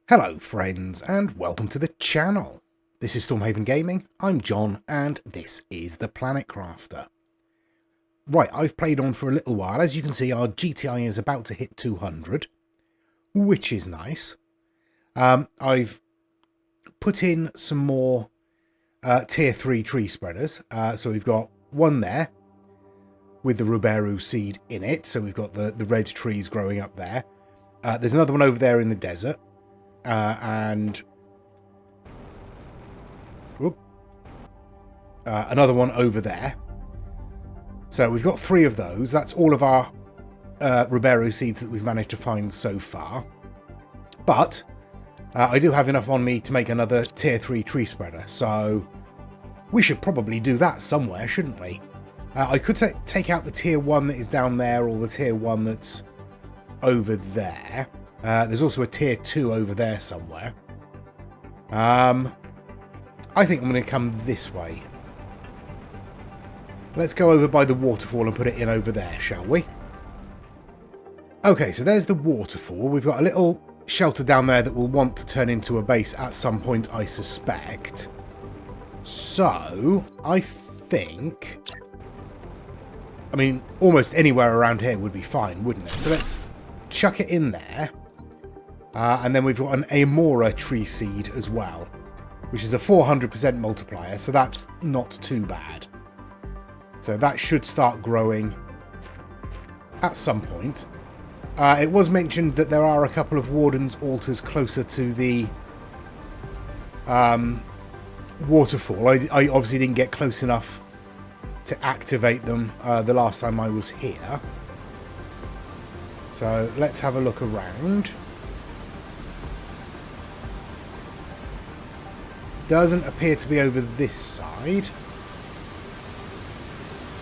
Hello friends and welcome to the channel. This is Stormhaven Gaming, I'm John and this is the Planet Crafter. Right, I've played on for a little while. As you can see, our GTI is about to hit 200, which is nice. I've put in some more tier 3 tree spreaders. So we've got one there with the Ruberu seed in it. So we've got the red trees growing up there. There's another one over there in the desert. And another one over there. So we've got 3 of those. That's all of our Ruberu seeds that we've managed to find so far. But I do have enough on me to make another tier 3 tree spreader. So we should probably do that somewhere, shouldn't we? I could take out the tier 1 that is down there or the tier 1 that's over there. There's also a tier 2 over there somewhere. I think I'm going to come this way. Let's go over by the waterfall and put it in over there, shall we? Okay, so there's the waterfall. We've got a little shelter down there that will want to turn into a base at some point, I suspect. So, I think... I mean, almost anywhere around here would be fine, wouldn't it? So let's chuck it in there. And then we've got an Amora tree seed as well, which is a 400% multiplier, so that's not too bad. So that should start growing at some point. It was mentioned that there are a couple of Warden's altars closer to the waterfall. I obviously didn't get close enough to activate them the last time I was here. So let's have a look around. Doesn't appear to be over this side.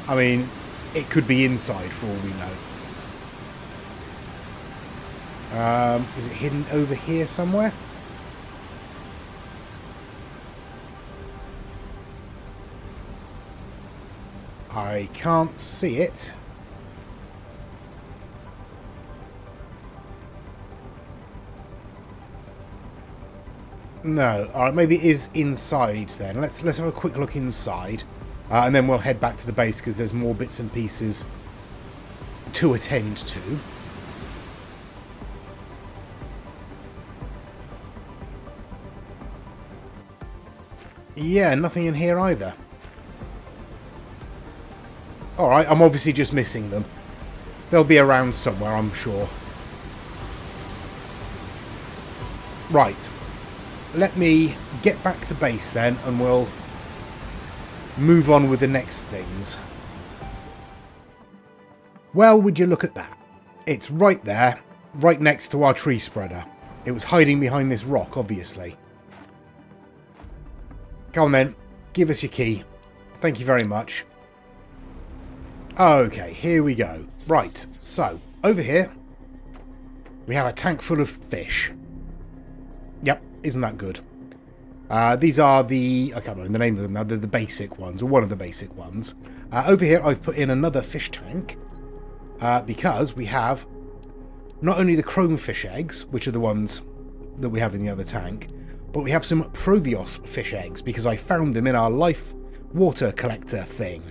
I mean, it could be inside for all we know. Is it hidden over here somewhere? I can't see it. No. Alright, maybe it is inside then. Let's have a quick look inside. And then we'll head back to the base because there's more bits and pieces to attend to. Yeah, nothing in here either. Alright, I'm obviously just missing them. They'll be around somewhere, I'm sure. Right. Let me get back to base then and we'll move on with the next things. Well, would you look at that? It's right there, right next to our tree spreader. It was hiding behind this rock, obviously. Come on then, give us your key. Thank you very much. Okay, here we go. Right, so, over here, we have a tank full of fish. Yep, isn't that good? These are the... I can't remember the name of them now. They're the basic ones, or one of the basic ones. Over here, I've put in another fish tank. Because we have not only the chrome fish eggs, which are the ones that we have in the other tank, but we have some Provios fish eggs, because I found them in our life water collector thing.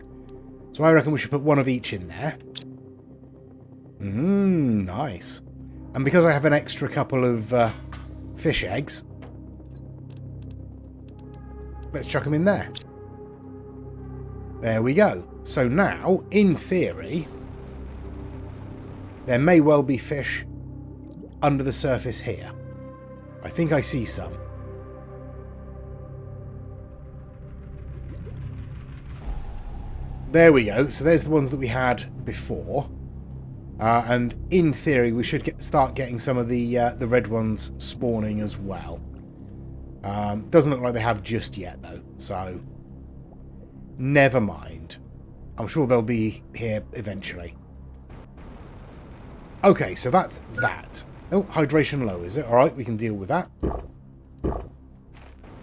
So I reckon we should put one of each in there. Nice. And because I have an extra couple of fish eggs, let's chuck them in there. There we go. So now, in theory, there may well be fish under the surface here. I think I see some. There we go. So there's the ones that we had before. And in theory, we should start getting some of the red ones spawning as well. Doesn't look like they have just yet, though. So, never mind. I'm sure they'll be here eventually. Okay, so that's that. Oh, hydration low, is it? Alright, we can deal with that.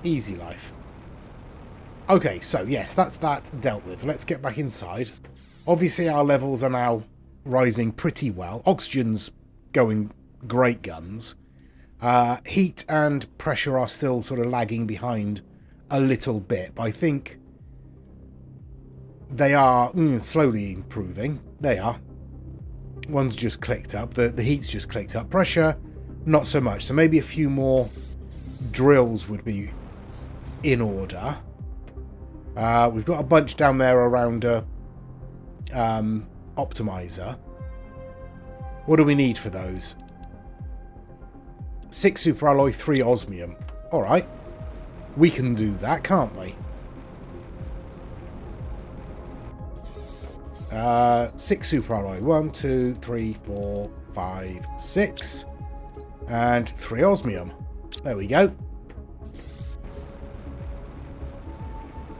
Easy life. Okay, so yes, that's that dealt with. Let's get back inside. Obviously, our levels are now rising pretty well. Oxygen's going great guns. Heat and pressure are still sort of lagging behind a little bit, but I think they are slowly improving. They are. One's just clicked up. The heat's just clicked up. Pressure, not so much. So maybe a few more drills would be in order. We've got a bunch down there around a optimizer. What do we need for those? 6 superalloy, 3 osmium. Alright. We can do that, can't we? 6 superalloy. 1, 2, 3, 4, 5, 6. And 3 osmium. There we go.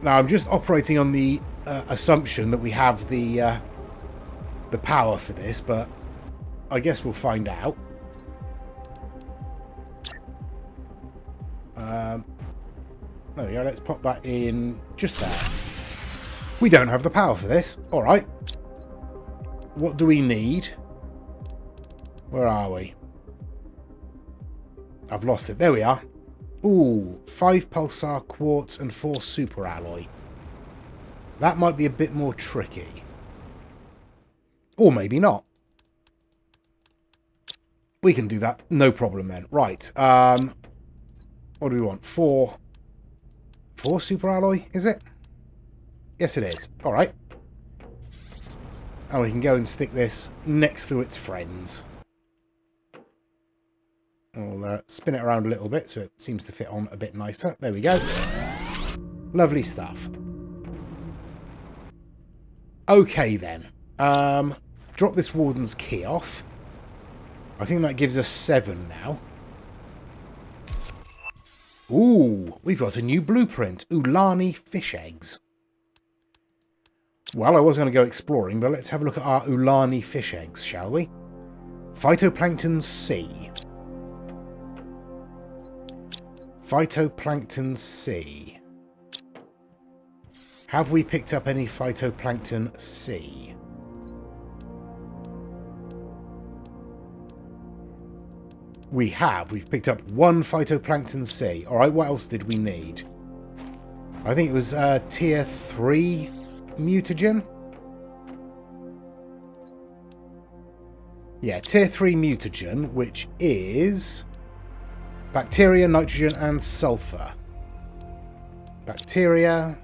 Now, I'm just operating on the assumption that we have the power for this, but I guess we'll find out. There we go. Let's pop that in just there. We don't have the power for this. All right. What do we need? Where are we? I've lost it. There we are. Ooh, 5 pulsar quartz and 4 superalloy. That might be a bit more tricky. Or maybe not. We can do that. No problem then. Right. What do we want? 4 superalloy, is it? Yes, it is. All right. And we can go and stick this next to its friends. I'll spin it around a little bit so it seems to fit on a bit nicer. There we go. Lovely stuff. Okay, then. Drop this warden's key off. I think that gives us 7 now. Ooh, we've got a new blueprint. Ulani fish eggs. Well, I was going to go exploring, but let's have a look at our Ulani fish eggs, shall we? Phytoplankton C. Phytoplankton C. Have we picked up any phytoplankton C? We have. We've picked up 1 phytoplankton C. Alright, what else did we need? I think it was tier 3 mutagen. Yeah, tier 3 mutagen, which is bacteria, nitrogen, and sulfur. Bacteria.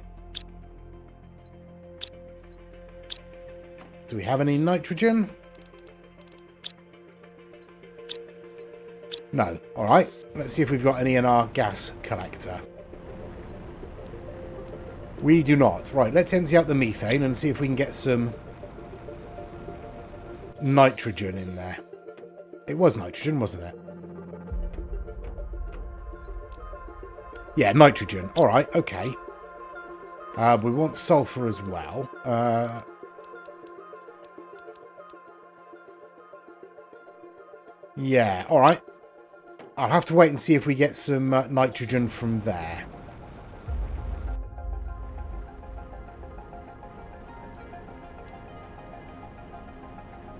Do we have any nitrogen? No. Alright. Let's see if we've got any in our gas collector. We do not. Right, let's empty out the methane and see if we can get some nitrogen in there. It was nitrogen, wasn't it? Yeah, nitrogen. Alright, okay. We want sulfur as well. Yeah, alright. I'll have to wait and see if we get some nitrogen from there.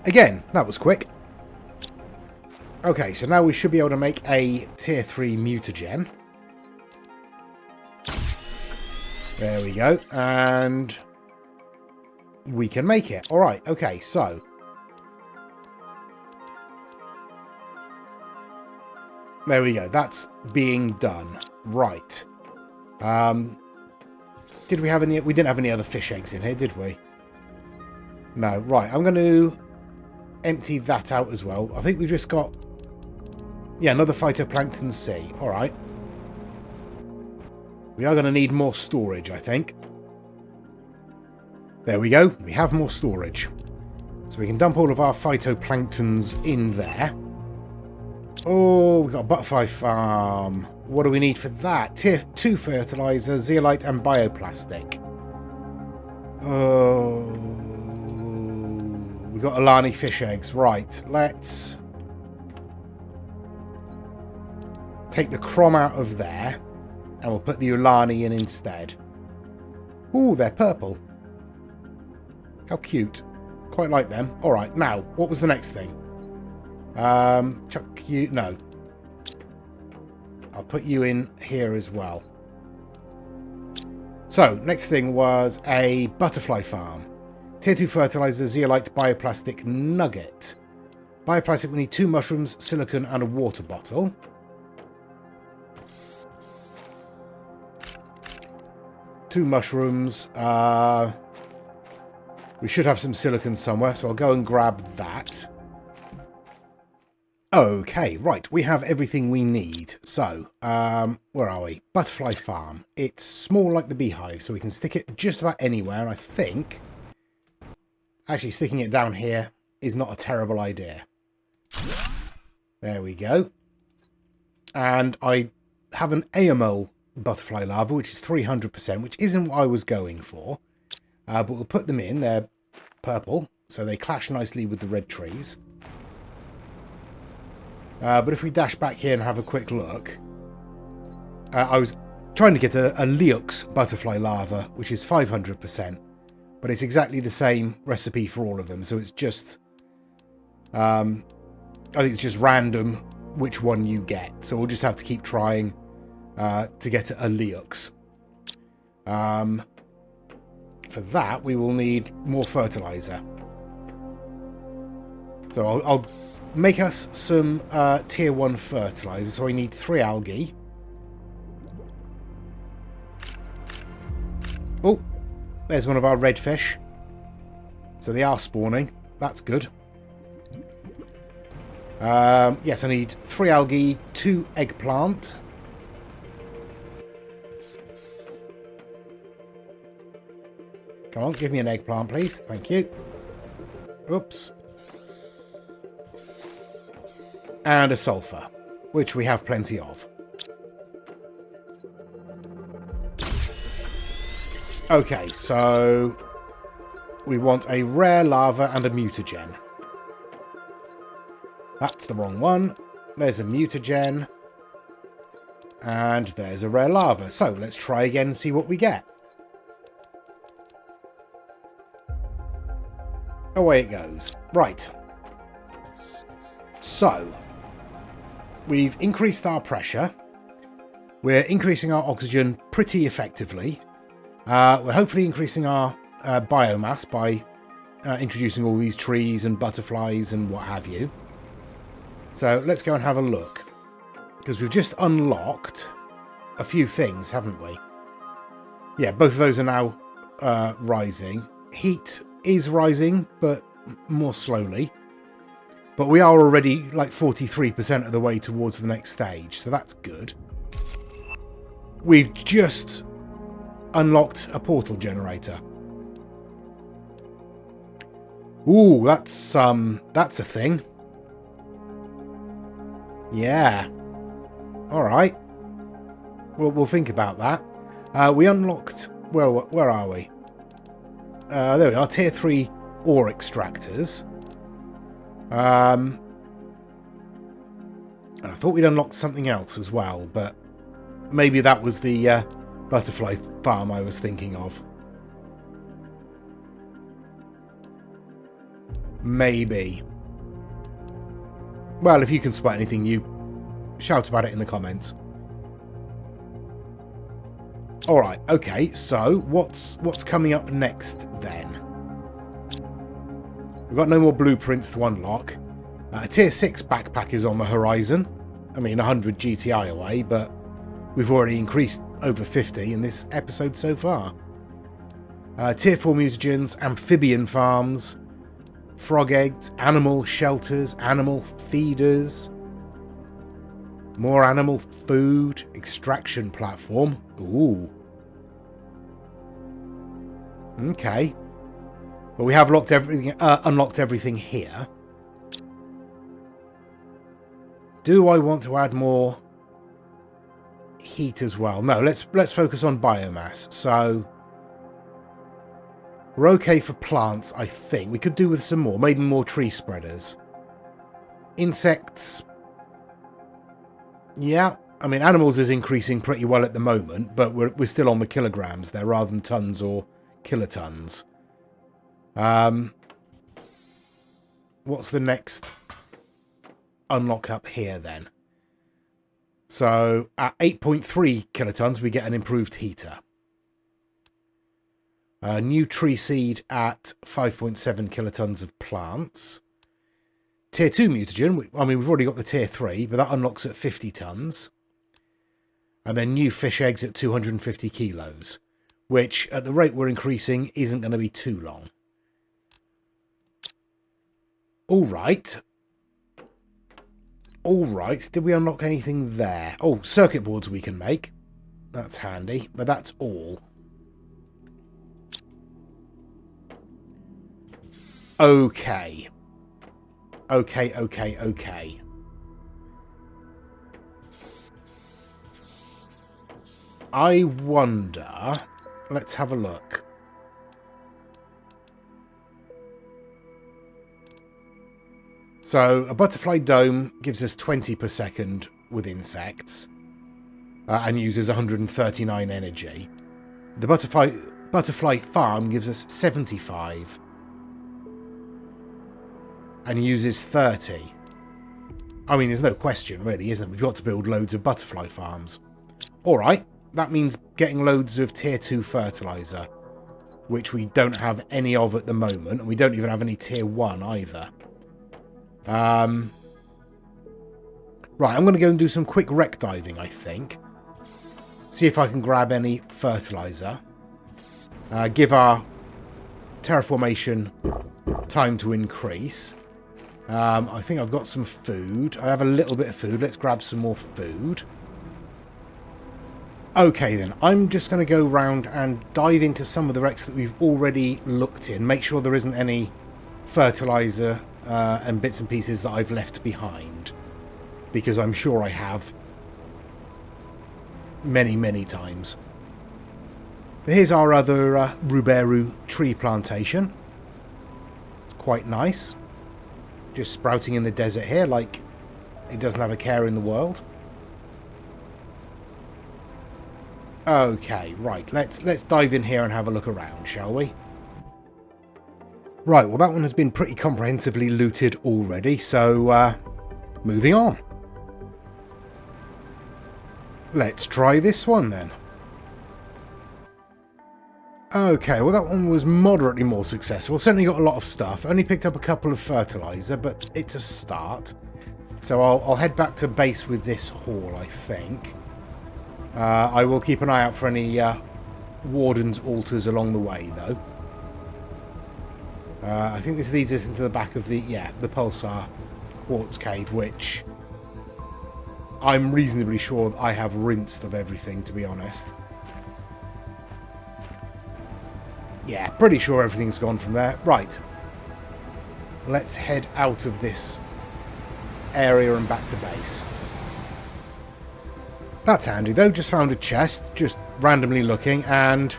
Again, that was quick. Okay, so now we should be able to make a tier 3 mutagen. There we go. And we can make it. Alright, okay, so there we go. That's being done. Right. Did we have any... We didn't have any other fish eggs in here, did we? No. Right. I'm going to empty that out as well. I think we've just got... Yeah, another phytoplankton C. All right. We are going to need more storage, I think. There we go. We have more storage. So we can dump all of our phytoplanktons in there. Oh, we've got a butterfly farm. What do we need for that? Tier 2 fertilizer, zeolite, and bioplastic. Oh, we've got Alani fish eggs. Right, let's take the Crom out of there, and we'll put the Ulani in instead. Ooh, they're purple. How cute. Quite like them. All right, now, what was the next thing? Chuck you... No. I'll put you in here as well. So, next thing was a butterfly farm. Tier 2 fertilizer, zeolite, bioplastic nugget. Bioplastic, we need 2 mushrooms, silicon, and a water bottle. Two mushrooms. We should have some silicon somewhere, so I'll go and grab that. Okay, right. We have everything we need. So, where are we? Butterfly farm. It's small like the beehive, so we can stick it just about anywhere. And I think actually sticking it down here is not a terrible idea. There we go. And I have an AML butterfly larva, which is 300%, which isn't what I was going for. But we'll put them in. They're purple, so they clash nicely with the red trees. But if we dash back here and have a quick look, I was trying to get a Leox butterfly larva, which is 500%, but it's exactly the same recipe for all of them. So it's just, I think it's just random which one you get. So we'll just have to keep trying to get a Leox. For that, we will need more fertilizer. So I'll make us some tier 1 fertilizer. So I need 3 algae. Oh, there's one of our redfish. So they are spawning. That's good. Yes, I need 3 algae, 2 eggplant. Come on, give me an eggplant, please. Thank you. Oops. And a sulfur, which we have plenty of. Okay, so we want a rare lava and a mutagen. That's the wrong one. There's a mutagen. And there's a rare lava. So let's try again and see what we get. Away it goes. Right. So, we've increased our pressure. We're increasing our oxygen pretty effectively. We're hopefully increasing our biomass by introducing all these trees and butterflies and what have you. So, let's go and have a look. Because we've just unlocked a few things, haven't we? Yeah, both of those are now rising. Heat is rising, but more slowly. But we are already like 43% of the way towards the next stage, so that's good. We've just unlocked a portal generator. Ooh, that's a thing. Yeah. All right. We'll think about that. We unlocked. Where are we? There we are. Tier 3 ore extractors. And I thought we'd unlocked something else as well, but maybe that was the butterfly farm I was thinking of. Maybe. Well, if you can spot anything, you shout about it in the comments. Alright, okay, so what's coming up next then? We've got no more blueprints to unlock. A tier 6 backpack is on the horizon. I mean, 100 GTI away, but we've already increased over 50 in this episode so far. Tier 4 mutagens, amphibian farms, frog eggs, animal shelters, animal feeders, more animal food, extraction platform. Ooh. Okay. But we have unlocked everything here. Do I want to add more heat as well? No, let's focus on biomass. So we're okay for plants, I think. We could do with some more, maybe more tree spreaders. Insects. Yeah, I mean, animals is increasing pretty well at the moment, but we're still on the kilograms there rather than tons or kilotons. What's the next unlock up here then? So at 8.3 kilotons, we get an improved heater. New tree seed at 5.7 kilotons of plants. Tier 2 mutagen, I mean, we've already got the tier 3, but that unlocks at 50 tons. And then new fish eggs at 250 kilos, which at the rate we're increasing isn't going to be too long. All right. All right. Did we unlock anything there? Oh, circuit boards we can make. That's handy, but that's all. Okay. Okay. I wonder... Let's have a look. So, a butterfly dome gives us 20 per second with insects. And uses 139 energy. The butterfly farm gives us 75. And uses 30. I mean, there's no question, really, isn't it? We've got to build loads of butterfly farms. Alright, that means getting loads of tier 2 fertilizer, which we don't have any of at the moment, and we don't even have any tier 1 either. Right, I'm going to go and do some quick wreck diving, I think. See if I can grab any fertilizer. Give our terraformation time to increase. I think I've got some food. I have a little bit of food. Let's grab some more food. Okay, then. I'm just going to go around and dive into some of the wrecks that we've already looked in. Make sure there isn't any fertilizer and bits and pieces that I've left behind. Because I'm sure I have. Many times. But here's our other Ruberu tree plantation. It's quite nice. Just sprouting in the desert here like it doesn't have a care in the world. Okay, right. Let's dive in here and have a look around, shall we? Right, well that one has been pretty comprehensively looted already, so moving on. Let's try this one then. Okay, well that one was moderately more successful. Certainly got a lot of stuff. Only picked up a couple of fertilizer, but it's a start. So I'll head back to base with this haul, I think. I will keep an eye out for any Warden's altars along the way, though. I think this leads us into the back of the Pulsar Quartz Cave, which I'm reasonably sure I have rinsed of everything, to be honest. Yeah, pretty sure everything's gone from there. Right. Let's head out of this area and back to base. That's handy, though. Just found a chest, just randomly looking, and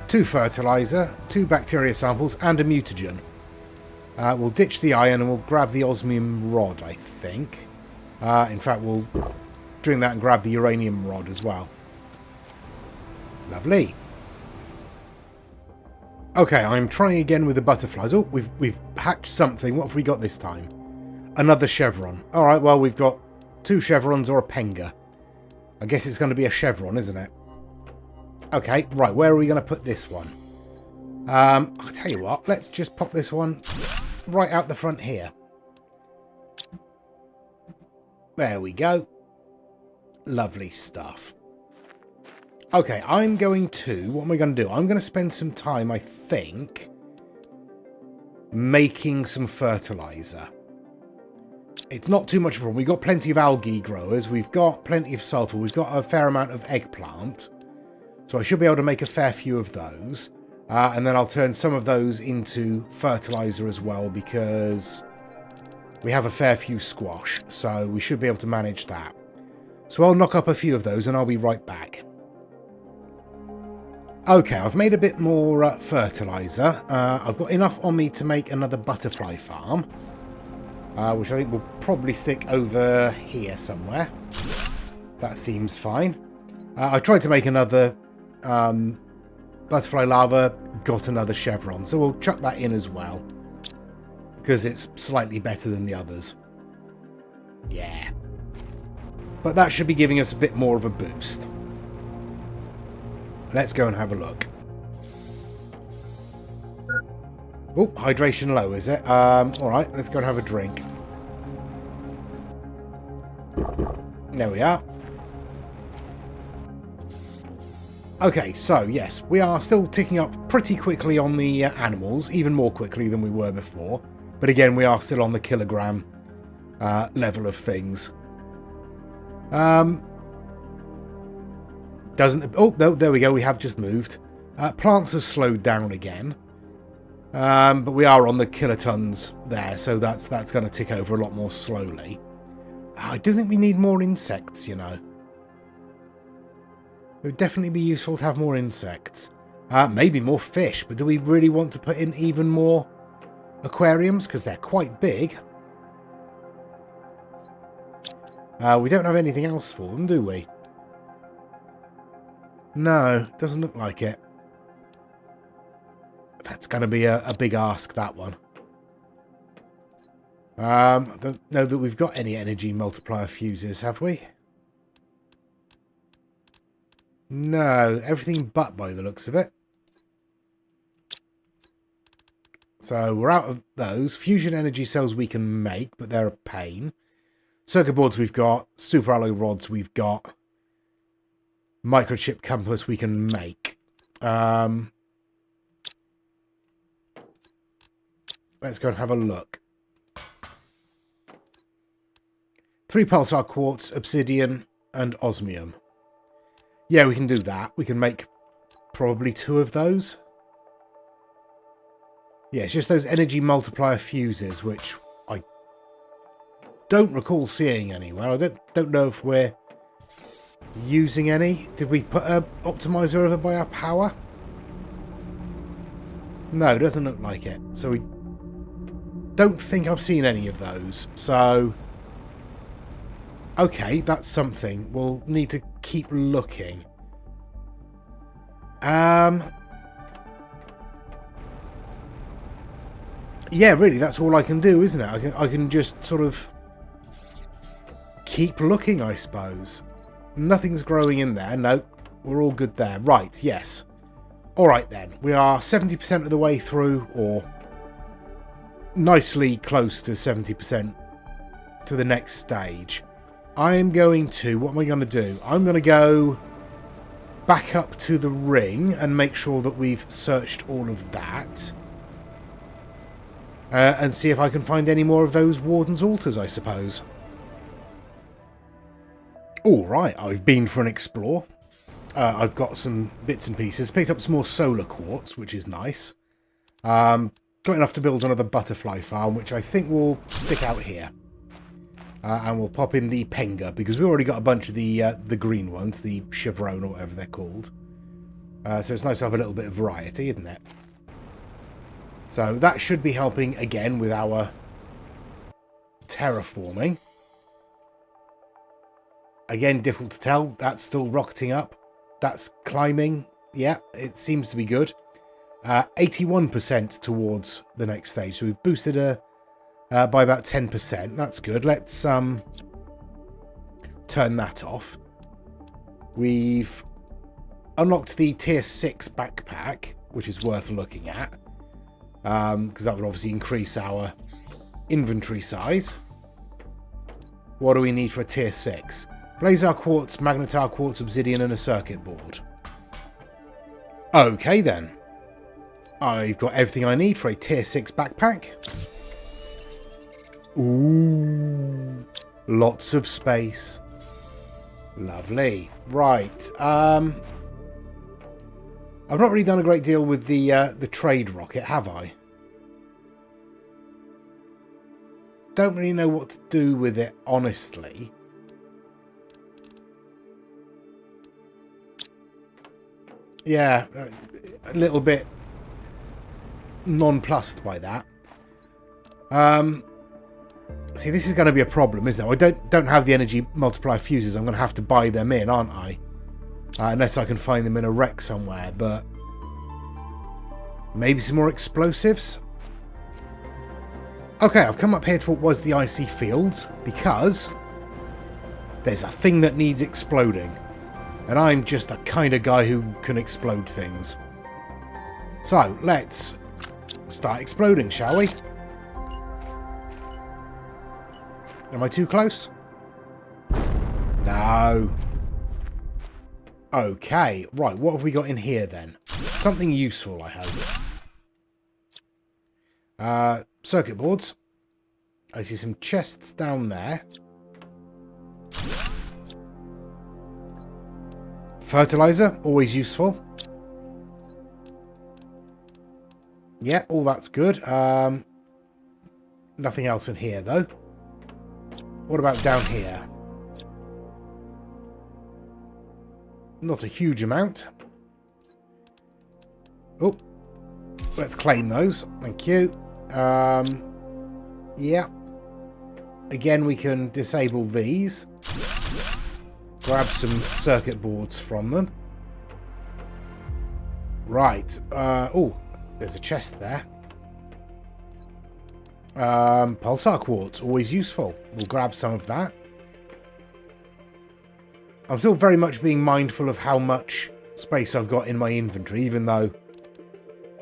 2 fertilizer, 2 bacteria samples, and a mutagen. We'll ditch the iron and we'll grab the osmium rod, I think. In fact, we'll drink that and grab the uranium rod as well. Lovely. Okay, I'm trying again with the butterflies. Oh, we've hatched something. What have we got this time? Another chevron. All right, well, we've got 2 chevrons or a penga. I guess it's going to be a chevron, isn't it? Okay, right, where are we going to put this one? I'll tell you what, let's just pop this one right out the front here. There we go. Lovely stuff. Okay, I'm going to... What am I going to do? I'm going to spend some time, I think, making some fertilizer. It's not too much of a problem. We've got plenty of algae growers. We've got plenty of sulfur. We've got a fair amount of eggplant. So I should be able to make a fair few of those. And then I'll turn some of those into fertilizer as well, because we have a fair few squash. So we should be able to manage that. So I'll knock up a few of those and I'll be right back. Okay, I've made a bit more fertilizer. I've got enough on me to make another butterfly farm, which I think will probably stick over here somewhere. That seems fine. I tried to make another butterfly larva, got another chevron, so we'll chuck that in as well, because it's slightly better than the others. Yeah. But that should be giving us a bit more of a boost. Let's go and have a look. Oh, hydration low, is it? Alright, let's go and have a drink. There we are. Okay, so yes, we are still ticking up pretty quickly on the animals, even more quickly than we were before. But again, we are still on the kilogram level of things. Doesn't... Oh, no, there we go. We have just moved. Plants have slowed down again. But we are on the kilotons there, so that's going to tick over a lot more slowly. I do think we need more insects, you know. It would definitely be useful to have more insects. Maybe more fish, but do we really want to put in even more aquariums? Because they're quite big. We don't have anything else for them, do we? No, doesn't look like it. That's going to be a big ask, that one. I don't know that we've got any energy multiplier fuses, have we? No, everything but by the looks of it. So we're out of those. Fusion energy cells we can make, but they're a pain. Circuit boards we've got. Super alloy rods we've got. Microchip compass we can make. Let's go and have a look. 3 pulsar quartz, obsidian, and osmium. Yeah, we can do that. We can make probably 2 of those. Yeah, it's just those energy multiplier fuses, which I don't recall seeing anywhere. I don't know if we're using any. Did we put an optimizer over by our power? No, it doesn't look like it. So we don't think I've seen any of those. So, okay, that's something. We'll need to keep looking. Yeah, really, that's all I can do, isn't it? I can just sort of keep looking, I suppose. Nothing's growing in there. No, we're all good there. Right, yes. All right, then. We are 70% of the way through, or nicely close to 70% to the next stage. I am going to... What am I going to do? I'm going to go back up to the ring and make sure that we've searched all of that. And see if I can find any more of those Warden's Altars, I suppose. Alright, I've been for an explore. I've got some bits and pieces. Picked up some more solar quartz, which is nice. Got enough to build another butterfly farm, which I think will stick out here. And we'll pop in the Penga, because we've already got a bunch of the green ones, the Chevron or whatever they're called. So it's nice to have a little bit of variety, isn't it? So that should be helping again with our terraforming. Again, difficult to tell. That's still rocketing up. That's climbing. Yeah, it seems to be good. 81% towards the next stage. So we've boosted by about 10%. That's good. Let's turn that off. We've unlocked the tier 6 backpack, which is worth looking at. Because that would obviously increase our inventory size. What do we need for a tier 6? Blazar quartz, magnetar quartz, obsidian, and a circuit board. Okay then. I've got everything I need for a tier 6 backpack. Ooh. Lots of space. Lovely. Right. I've not really done a great deal with the trade rocket, have I? Don't really know what to do with it, honestly. Yeah, a little bit nonplussed by that. See, this is going to be a problem, isn't it? I don't have the energy multiplier fuses. I'm going to have to buy them in, aren't I? Unless I can find them in a wreck somewhere, but maybe some more explosives. Okay, I've come up here to what was the icy fields, because There's a thing that needs exploding. And I'm just the kind of guy who can explode things. So, let's start exploding, shall we? Am I too close? No. Okay, right, what have we got in here then? Something useful, I hope. Circuit boards. I see some chests down there. Fertilizer, always useful. Yeah, all that's good. Nothing else in here, though. What about down here? Not a huge amount. Oh, let's claim those. Thank you. Yeah. Again, we can disable these. Grab some circuit boards from them. Right. Oh, there's a chest there. Pulsar quartz, always useful. We'll grab some of that. I'm still very much being mindful of how much space I've got in my inventory, even though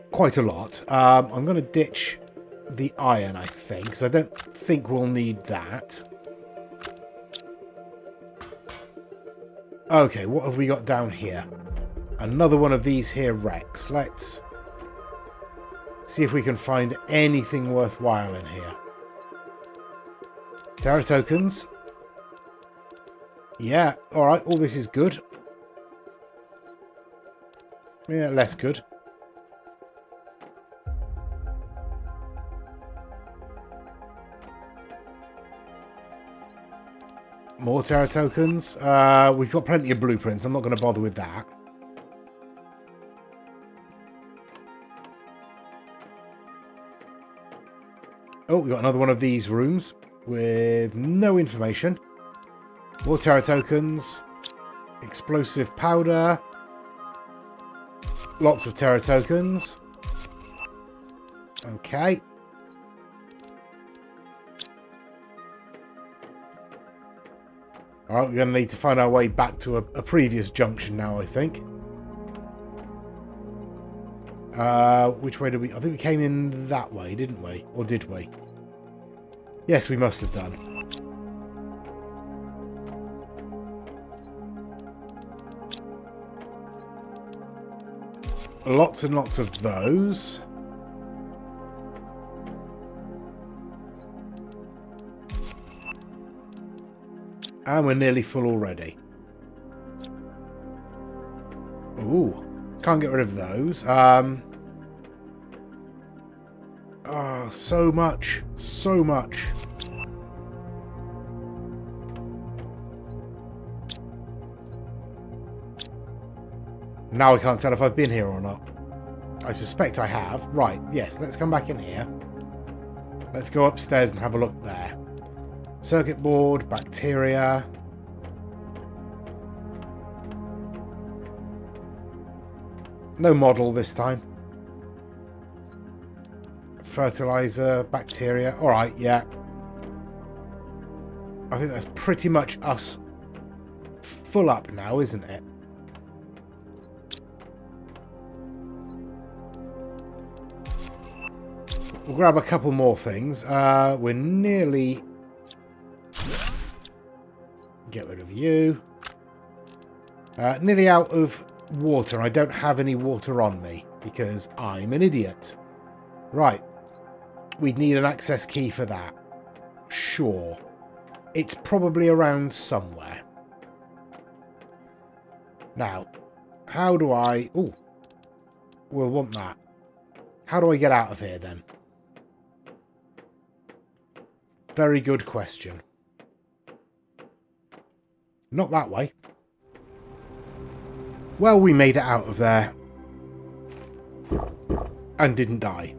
quite a lot. I'm going to ditch the iron, I think, because I don't think we'll need that. Okay, what have we got down here? Another one of these here wrecks. Let's see if we can find anything worthwhile in here. Terra tokens. Yeah, alright, all this is good. Yeah, less good. More Terra tokens. We've got plenty of blueprints. I'm not going to bother with that. Oh, we've got another one of these rooms with no information. More Terra tokens. Explosive powder. Lots of Terra tokens. Okay. Alright, we're going to need to find our way back to a previous junction now, I think. Which way did we... I think we came in that way, didn't we? Or did we? Yes, we must have done. Lots and lots of those. And we're nearly full already. Ooh, can't get rid of those. Oh, so much. So much. Now I can't tell if I've been here or not. I suspect I have. Right, yes, let's come back in here. Let's go upstairs and have a look there. Circuit board, bacteria. No model this time. Fertilizer, bacteria. Alright, yeah. I think that's pretty much us full up now, isn't it? We'll grab a couple more things. We're nearly... Get rid of you. Nearly out of water. I don't have any water on me because I'm an idiot. Right. We'd need an access key for that. Sure. It's probably around somewhere. Now, how do I... Ooh. We'll want that. How do I get out of here then? Very good question. Not that way. Well, we made it out of there. And didn't die.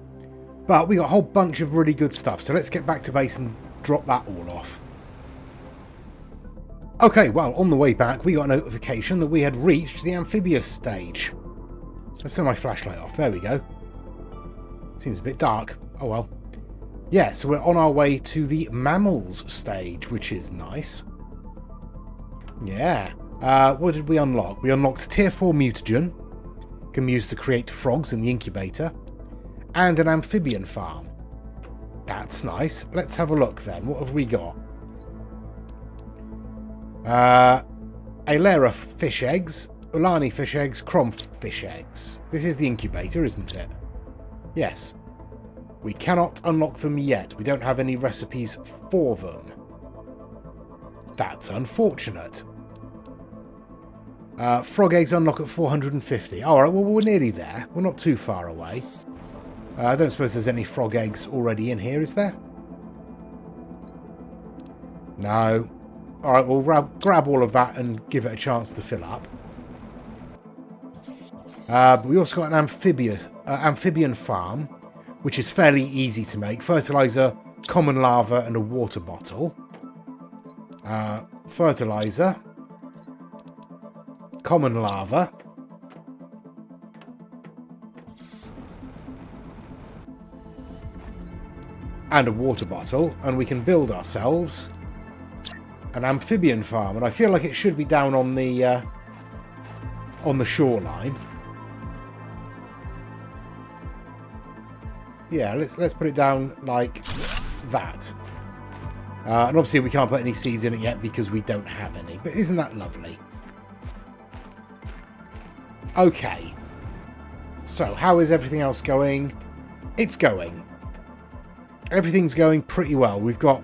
But we got a whole bunch of really good stuff. So let's get back to base and drop that all off. Okay, well, on the way back, we got a notification that we had reached the amphibious stage. Let's turn my flashlight off. There we go. Seems a bit dark. Oh well. Yeah, so we're on our way to the mammals stage, which is nice. Yeah. What did we unlock? We unlocked tier 4 mutagen. Can be used to create frogs in the incubator. And an amphibian farm. That's nice. Let's have a look then. What have we got? Alera fish eggs. Ulani fish eggs. Crom fish eggs. This is the incubator, isn't it? Yes. We cannot unlock them yet. We don't have any recipes for them. That's unfortunate. Frog eggs unlock at 450. Alright, well, we're nearly there. We're not too far away. I don't suppose there's any frog eggs already in here, is there? No. Alright, we'll grab all of that and give it a chance to fill up. But we also got an amphibian farm, which is fairly easy to make. Fertilizer, common lava, and a water bottle. Fertilizer. Common lava. And a water bottle. And we can build ourselves an amphibian farm. And I feel like it should be down on the shoreline. Yeah, let's put it down like that. And obviously we can't put any seeds in it yet because we don't have any. But isn't that lovely? Okay. So, how is everything else going? It's going. Everything's going pretty well. We've got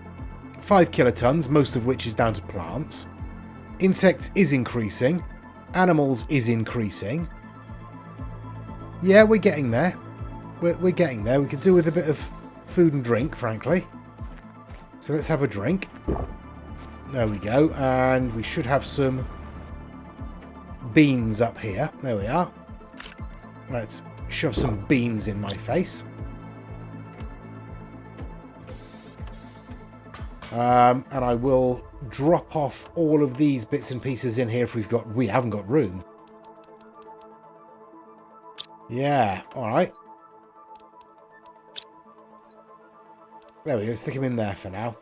5 kilotons, most of which is down to plants. Insects is increasing. Animals is increasing. Yeah, we're getting there. We're getting there. We could do with a bit of food and drink, frankly. So let's have a drink. There we go. And we should have some beans up here. There we are. Let's shove some beans in my face. And I will drop off all of these bits and pieces in here if we haven't got room. Yeah, alright. There we go, stick him in there for now.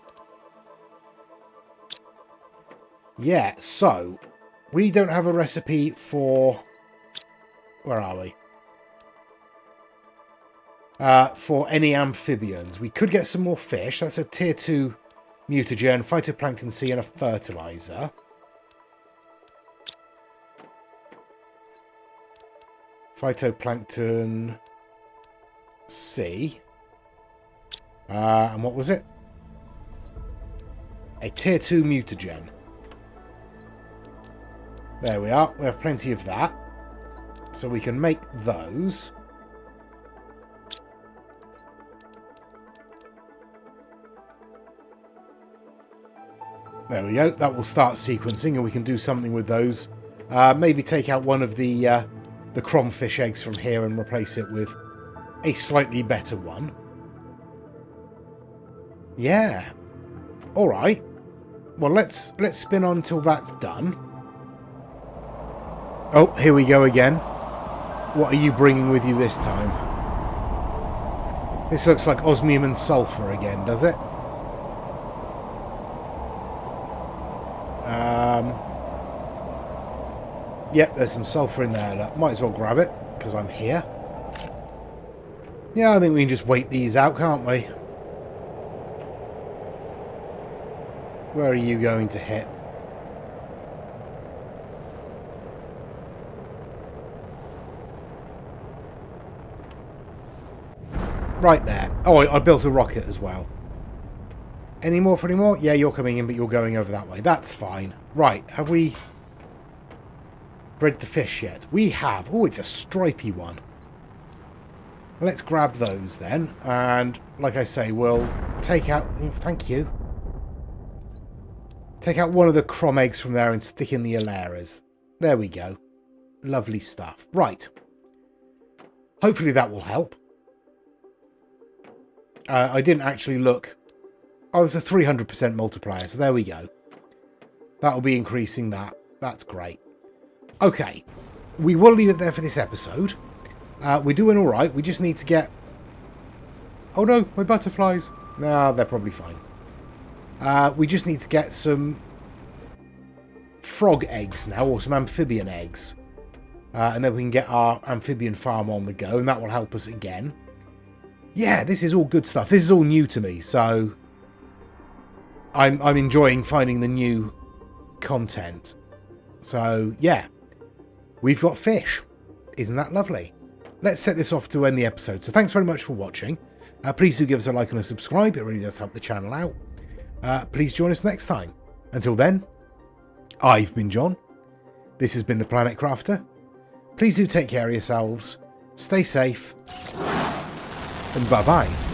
Yeah, so we don't have a recipe for... Where are we? For any amphibians. We could get some more fish. That's a tier 2 mutagen, phytoplankton C, and a fertilizer. Phytoplankton C. And what was it? A tier 2 mutagen. There we are. We have plenty of that. So we can make those. There we go. That will start sequencing and we can do something with those. Maybe take out one of the cromfish eggs from here and replace it with a slightly better one. Yeah. Alright. Well, let's spin on until that's done. Oh, here we go again. What are you bringing with you this time? This looks like osmium and sulfur again, does it? Yep, there's some sulfur in there. Look, might as well grab it, because I'm here. Yeah, I think we can just wait these out, can't we? Where are you going to hit? Right there. Oh, I built a rocket as well. Any more for any more? Yeah, you're coming in, but you're going over that way. That's fine. Right, have we bred the fish yet? We have. Oh, it's a stripy one. Let's grab those then. And, like I say, we'll take out... Oh, thank you. Take out one of the crom eggs from there and stick in the aleras. There we go. Lovely stuff. Right. Hopefully that will help. I didn't actually look... Oh, there's a 300% multiplier, so there we go. That'll be increasing that. That's great. Okay. We will leave it there for this episode. We're doing alright. We just need to get... Oh no, my butterflies. No, they're probably fine. We just need to get some frog eggs now, or some amphibian eggs. And then we can get our amphibian farm on the go, and that will help us again. Yeah, this is all good stuff. This is all new to me, so I'm enjoying finding the new content. So, yeah, we've got fish. Isn't that lovely? Let's set this off to end the episode. So thanks very much for watching. Please do give us a like and a subscribe. It really does help the channel out. Please join us next time. Until then, I've been John. This has been the Planet Crafter. Please do take care of yourselves. Stay safe. And bye-bye.